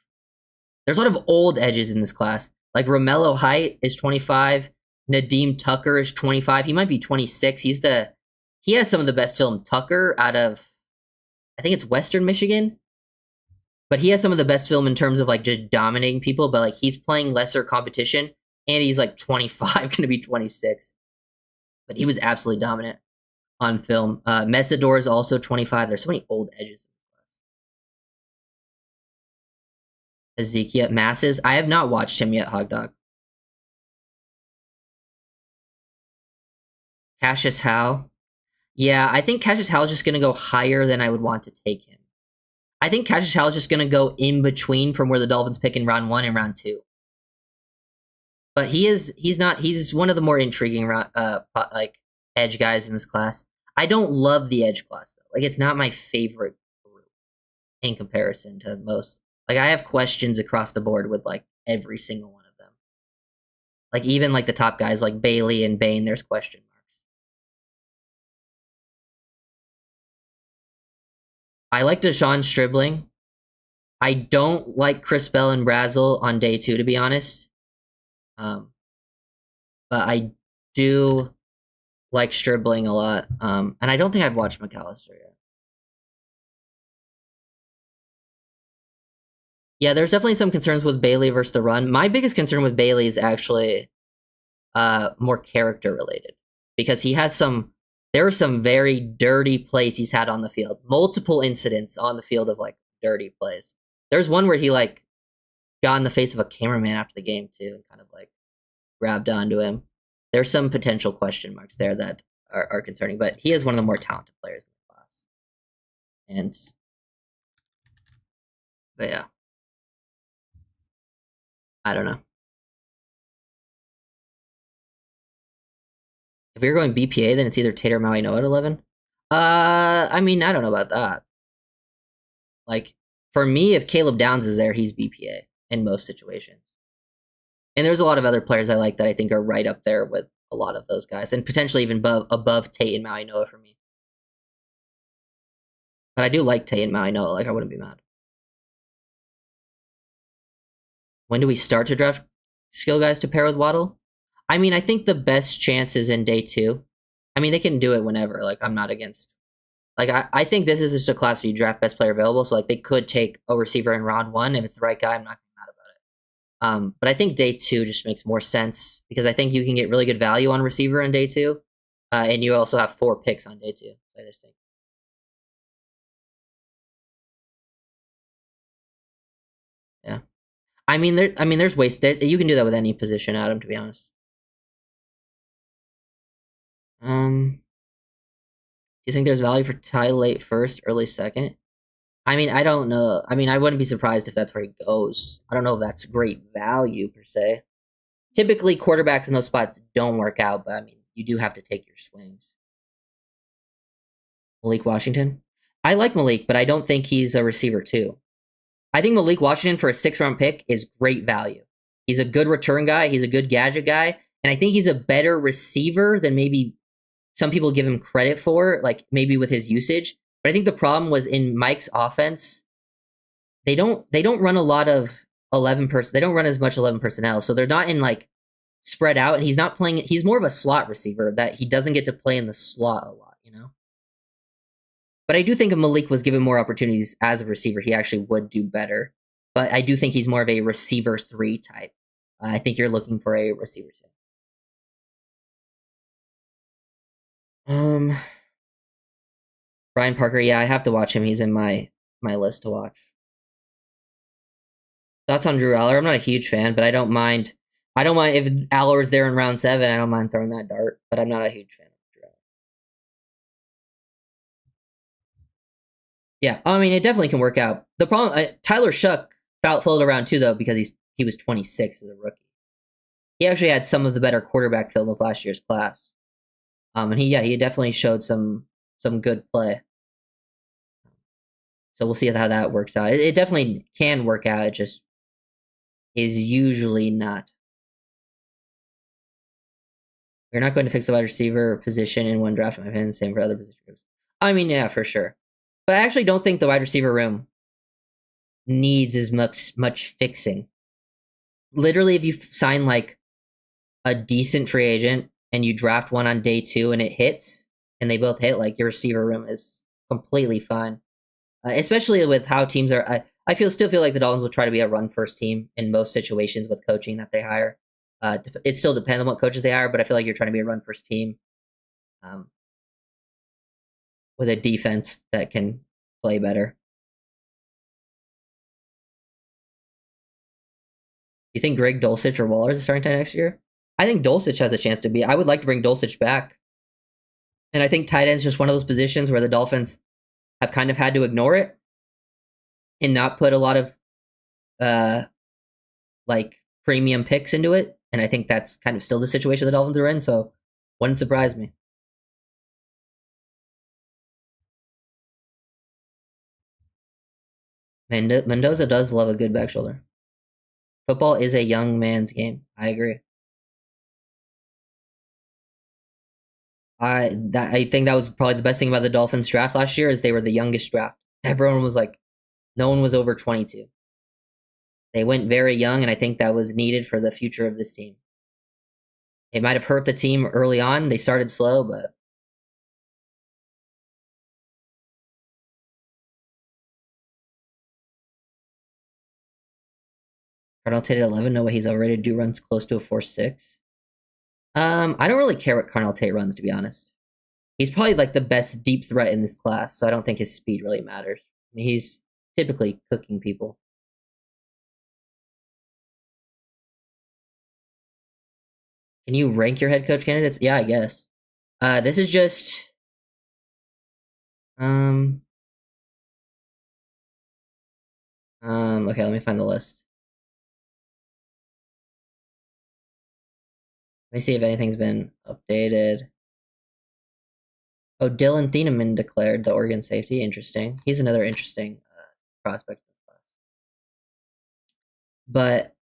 there's a lot of old edges in this class. Like Romello Height is 25. Nadeem Tucker is 25. He might be 26. He has some of the best film. Tucker out of, I think it's Western Michigan. But he has some of the best film in terms of like just dominating people. But like he's playing lesser competition, and he's like 25, going to be 26. But he was absolutely dominant on film. Mesador is also 25. There's so many old edges. Ezekiel Masses. I have not watched him yet, Hog Dog. Cassius Howe. Yeah, I think Cassius Howe is just going to go higher than I would want to take him. I think Cassius Howe is just going to go in between from where the Dolphins pick in round 1 and round 2. But he's one of the more intriguing edge guys in this class. I don't love the edge class though. Like it's not my favorite group in comparison to most. Like I have questions across the board with like every single one of them. Like even like the top guys like Bailey and Bain, there's question marks. I like Deshaun Stribling. I don't like Chris Bell and Brazel on day 2, to be honest. But I do like Stribling a lot. And I don't think I've watched McAllister yet. Yeah, there's definitely some concerns with Bailey versus the run. My biggest concern with Bailey is actually more character related, because there are some very dirty plays he's had on the field. Multiple incidents on the field of like dirty plays. There's one where he like got in the face of a cameraman after the game too, and kind of like grabbed onto him. There's some potential question marks there that are concerning, but he is one of the more talented players in the class. But yeah, I don't know. If you're going BPA, then it's either Tate or Maui Noah at 11. I mean, I don't know about that. Like, for me, if Caleb Downs is there, he's BPA in most situations. And there's a lot of other players I like that I think are right up there with a lot of those guys, and potentially even above Tate and Maui Noah for me. But I do like Tate and Maui Noah. Like, I wouldn't be mad. When do we start to draft skill guys to pair with Waddle? I mean, I think the best chance is in day 2. I mean, they can do it whenever. Like, I'm not against. Like, I think this is just a class where you draft best player available. So, like, they could take a receiver in round 1. If it's the right guy, I'm not mad about it. But I think day 2 just makes more sense because I think you can get really good value on receiver in day 2. And you also have 4 picks on day 2. I just think. Yeah. I mean, there's ways that you can do that with any position, Adam, to be honest. Do you think there's value for Ty late first, early second? I mean, I don't know. I mean, I wouldn't be surprised if that's where he goes. I don't know if that's great value per se. Typically, quarterbacks in those spots don't work out, but I mean, you do have to take your swings. Malik Washington? I like Malik, but I don't think he's a receiver too. I think Malik Washington for a 6th-round pick is great value. He's a good return guy. He's a good gadget guy. And I think he's a better receiver than maybe some people give him credit for, like maybe with his usage. But I think the problem was in Mike's offense, they don't run a lot of 11 person. They don't run as much 11 personnel, so they're not in like spread out. And he's not playing. He's more of a slot receiver that he doesn't get to play in the slot a lot, you know. But I do think if Malik was given more opportunities as a receiver, he actually would do better. But I do think he's more of a receiver 3 type. I think you're looking for a receiver 2. Brian Parker, yeah, I have to watch him. He's in my list to watch. Thoughts on Drew Aller? I'm not a huge fan, but I don't mind. I don't mind if Aller's there in round 7. I don't mind throwing that dart, but I'm not a huge fan of Drew Aller. Yeah, I mean, it definitely can work out. The problem, Tyler Shuck fell around 2 though because he was 26 as a rookie. He actually had some of the better quarterback film of last year's class. And he definitely showed some good play. So we'll see how that works out. It definitely can work out. It just is usually not. You're not going to fix the wide receiver position in one draft, in my opinion. Same for other position groups. I mean, yeah, for sure. But I actually don't think the wide receiver room needs as much fixing. Literally, if you sign like a decent free agent and you draft one on day 2 and it hits, and they both hit, like your receiver room is completely fine. Especially with how teams are. I still feel like the Dolphins will try to be a run first team in most situations with coaching that they hire. It still depends on what coaches they hire, but I feel like you're trying to be a run first team with a defense that can play better. You think Greg Dulcich or Waller is starting time next year? I think Dulcich has a chance to be. I would like to bring Dulcich back. And I think tight end is just one of those positions where the Dolphins have kind of had to ignore it and not put a lot of like premium picks into it. And I think that's kind of still the situation the Dolphins are in, so wouldn't surprise me. Mendoza does love a good back shoulder. Football is a young man's game. I agree. I think that was probably the best thing about the Dolphins draft last year is they were the youngest draft. Everyone was like, no one was over 22. They went very young, and I think that was needed for the future of this team. It might have hurt the team early on. They started slow, but Cardinal Tate at 11. No way he's overrated. Do runs close to a 4.6. I don't really care what Cardinal Tate runs, to be honest. He's probably like the best deep threat in this class, so I don't think his speed really matters. I mean, he's typically cooking people. Can you rank your head coach candidates? Yeah, I guess. This is just okay, let me find the list. Let me see if anything's been updated. Oh, Dylan Thieneman declared the Oregon safety. Interesting. He's another interesting prospect in this class. But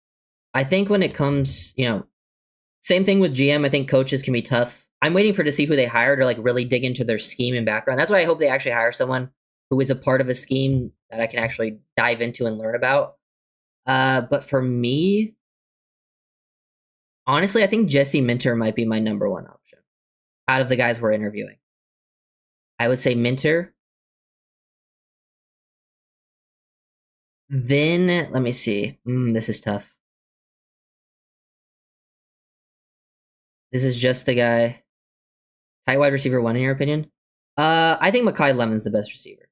I think when it comes, same thing with GM. I think coaches can be tough. I'm waiting for to see who they hire to like really dig into their scheme and background. That's why I hope they actually hire someone who is a part of a scheme that I can actually dive into and learn about. But for me, honestly, I think Jesse Minter might be my number one option out of the guys we're interviewing. I would say Minter. Then let me see. This is tough. This is just the guy. Tight wide receiver one, in your opinion? I think Makai Lemon's the best receiver.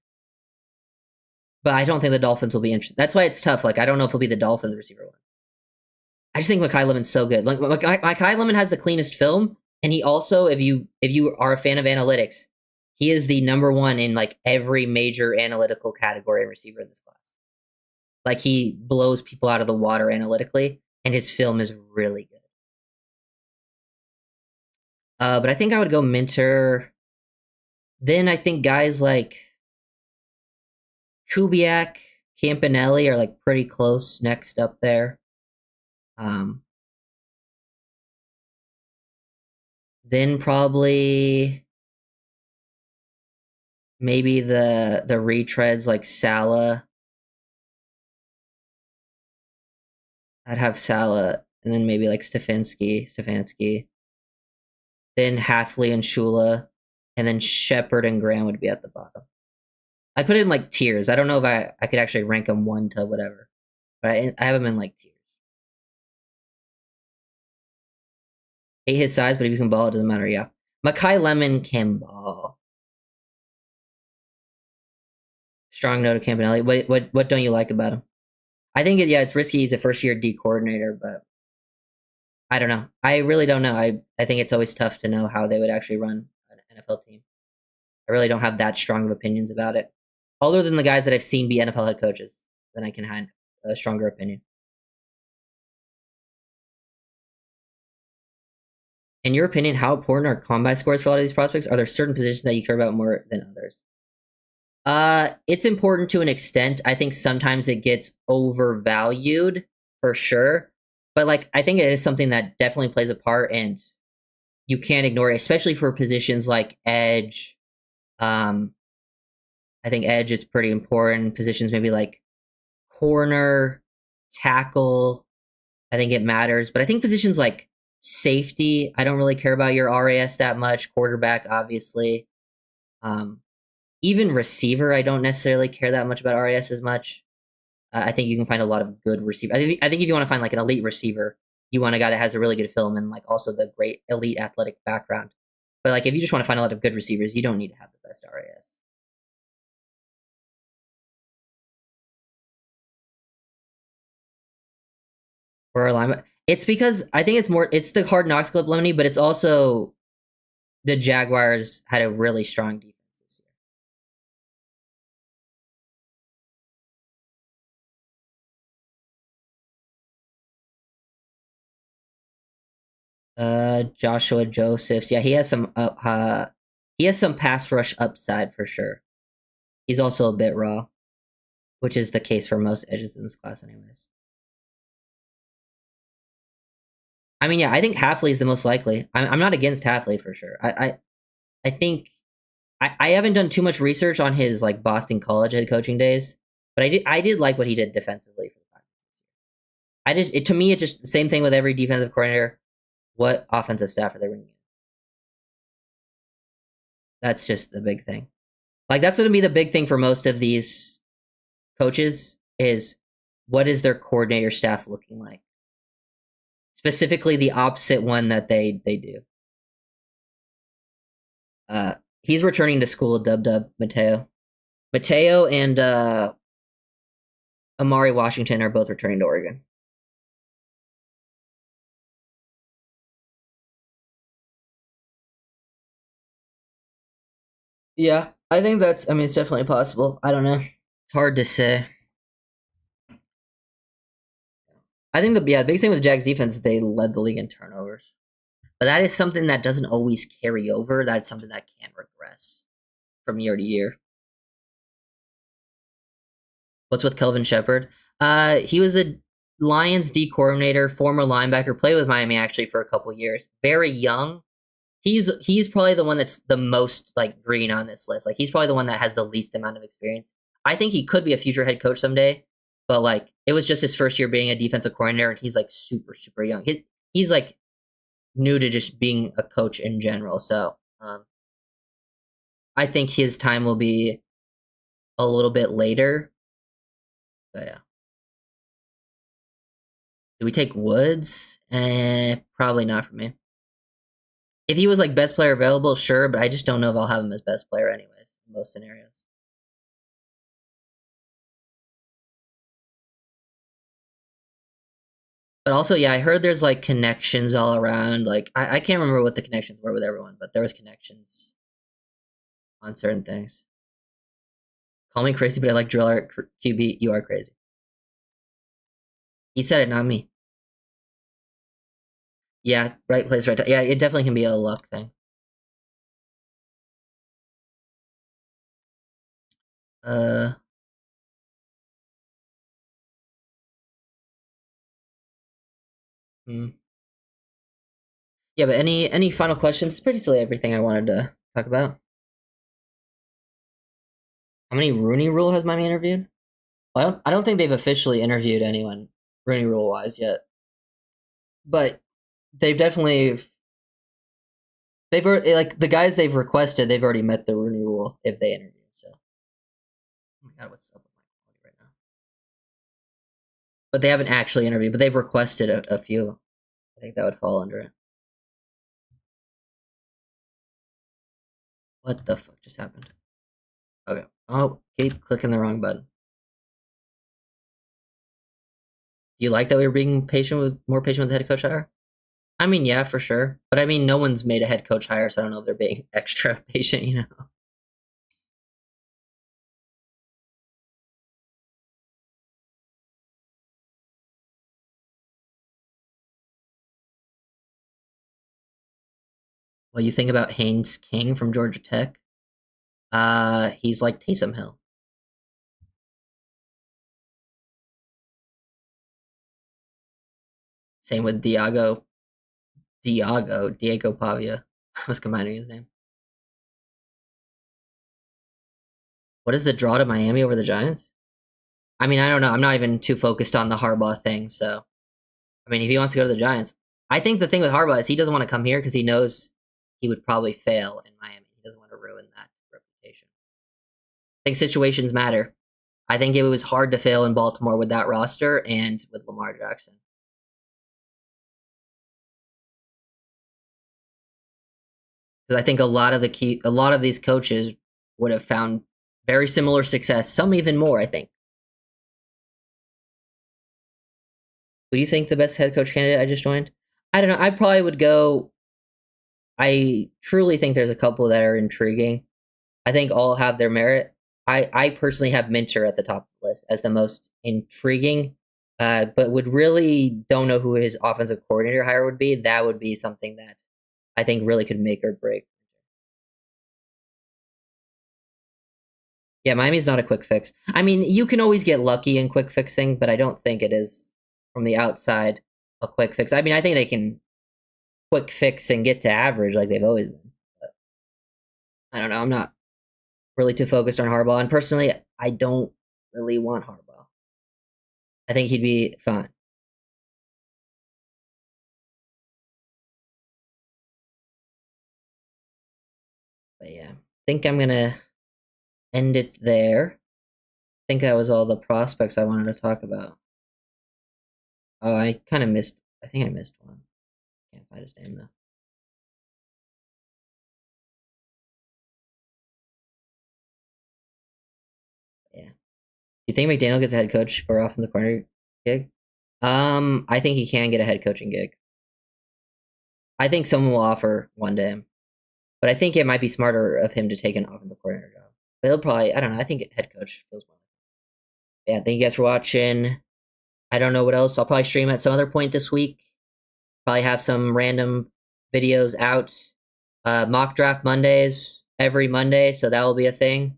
But I don't think the Dolphins will be interested. That's why it's tough. Like, I don't know if he'll be the Dolphins receiver one. I just think Makai Lemon's so good. Like, Makai Lemon has the cleanest film, and he also, if you are a fan of analytics, he is the number one in like every major analytical category receiver in this class. Like, he blows people out of the water analytically, and his film is really good. But I think I would go Minter. Then I think guys like Kubiak, Campanelli are like pretty close next up there. Then probably maybe the retreads like Salah. I'd have Salah, and then maybe like Stefanski. Then Halfley and Shula, and then Shepard and Graham would be at the bottom. I put it in like tiers. I don't know if I could actually rank them one to whatever, but I have them in like tiers. Hate his size, but if you can ball, it doesn't matter. Yeah, Makai Lemon can ball. Strong note of Campanelli. What don't you like about him? I think it's risky. He's a first year D coordinator, but I don't know. I really don't know. I think it's always tough to know how they would actually run an NFL team. I really don't have that strong of opinions about it. Other than the guys that I've seen be NFL head coaches, then I can have a stronger opinion. In your opinion, how important are combine scores for a lot of these prospects? Are there certain positions that you care about more than others? It's important to an extent. I think sometimes it gets overvalued for sure. But like I think it is something that definitely plays a part and you can't ignore it, especially for positions like edge. I think edge is pretty important. Positions maybe like corner, tackle, I think it matters. But I think positions like safety, I don't really care about your RAS that much. Quarterback, obviously. Even receiver, I don't necessarily care that much about RAS as much. I think you can find a lot of good receiver. I think if you want to find like an elite receiver, you want a guy that has a really good film and like also the great elite athletic background. But like if you just want to find a lot of good receivers, you don't need to have the best RAS. Or alignment. It's because I think it's the Hard Knocks clip lemony, but it's also the Jaguars had a really strong defense this year. Joshua Josephs. Yeah, he has some pass rush upside for sure. He's also a bit raw, which is the case for most edges in this class anyways. I mean, yeah, I think Halfley is the most likely. I'm not against Halfley for sure. I think I haven't done too much research on his like Boston College head coaching days, but I did like what he did defensively for the Vikings. To me, it's just the same thing with every defensive coordinator. What offensive staff are they bringing in? That's just the big thing. Like that's going to be the big thing for most of these coaches is what is their coordinator staff looking like? Specifically, the opposite one that they do. He's returning to school. Dub Mateo and Amari Washington are both returning to Oregon. Yeah, I think that's. I mean, it's definitely possible. I don't know. It's hard to say. I think the biggest thing with the Jags defense is they led the league in turnovers, but that is something that doesn't always carry over. That's something that can regress. progress from year to year. What's with Kelvin Shepard? He was a Lions D coordinator, former linebacker, played with Miami actually for a couple years. Very young. He's probably the one that's the most like green on this list. Like he's probably the one that has the least amount of experience. I think he could be a future head coach someday, but like it was just his first year being a defensive coordinator, and he's like super young. He's like new to just being a coach in general. So I think his time will be a little bit later. But yeah. Do we take Woods? Probably not for me. If he was like best player available, sure, but I just don't know if I'll have him as best player anyways in most scenarios. But also, yeah, I heard there's like connections all around. Like I can't remember what the connections were with everyone, but there was connections on certain things. Call me crazy, but I like drill art QB. You are crazy. He said it, not me. Yeah, right place, right time. Yeah, it definitely can be a luck thing. Uh, hmm. Yeah, but any final questions? It's pretty silly everything I wanted to talk about. How many Rooney Rule has Miami interviewed? Well, I don't think they've officially interviewed anyone Rooney Rule wise yet, but they've definitely they've already, like the guys they've requested. They've already met the Rooney Rule if they interview. So, oh my god, what's up with my quality right now? But they haven't actually interviewed. But they've requested a few. I think that would fall under it. What the fuck just happened? Okay. Oh, keep clicking the wrong button. Do you like that we were being more patient with the head coach hire? I mean, yeah, for sure. But I mean, no one's made a head coach hire, so I don't know if they're being extra patient, you know? What you think about Haynes King from Georgia Tech? He's like Taysom Hill. Same with Diego Pavia. I was combining his name. What is the draw to Miami over the Giants? I mean, I don't know. I'm not even too focused on the Harbaugh thing. So, I mean, if he wants to go to the Giants, I think the thing with Harbaugh is he doesn't want to come here because he knows he would probably fail in Miami. He doesn't want to ruin that reputation. I think situations matter. I think it was hard to fail in Baltimore with that roster and with Lamar Jackson. Because I think a lot of these coaches would have found very similar success, some even more, I think. Who do you think the best head coach candidate I just joined? I don't know. I probably would go. I truly think there's a couple that are intriguing. I think all have their merit. I personally have Minter at the top of the list as the most intriguing, but would really don't know who his offensive coordinator hire would be. That would be something that I think really could make or break. Yeah, Miami's not a quick fix. I mean, you can always get lucky in quick fixing, but I don't think it is from the outside a quick fix. I mean, I think they can quick fix and get to average like they've always been. But I don't know. I'm not really too focused on Harbaugh, and personally, I don't really want Harbaugh. I think he'd be fine. But yeah, I think I'm gonna end it there. I think that was all the prospects I wanted to talk about. Oh, I kind of missed. I think I missed one. Can't find his name though. Yeah. You think McDaniel gets a head coach or offensive coordinator gig? I think he can get a head coaching gig. I think someone will offer one to him, but I think it might be smarter of him to take an offensive coordinator job. But he'll probably, I don't know. I think head coach feels more. Yeah, thank you guys for watching. I don't know what else. I'll probably stream at some other point this week. Probably have some random videos out. Mock draft Mondays every Monday, so that will be a thing.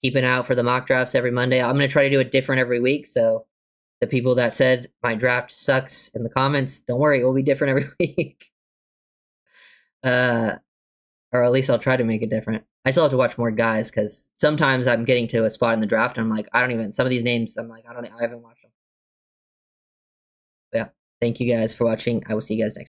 Keep an eye out for the mock drafts every Monday. I'm going to try to do it different every week, so the people that said my draft sucks in the comments, don't worry, it will be different every week. Or at least I'll try to make it different. I still have to watch more guys because sometimes I'm getting to a spot in the draft and I'm like, some of these names, I'm like, I haven't watched them. But yeah, thank you guys for watching. I will see you guys next time.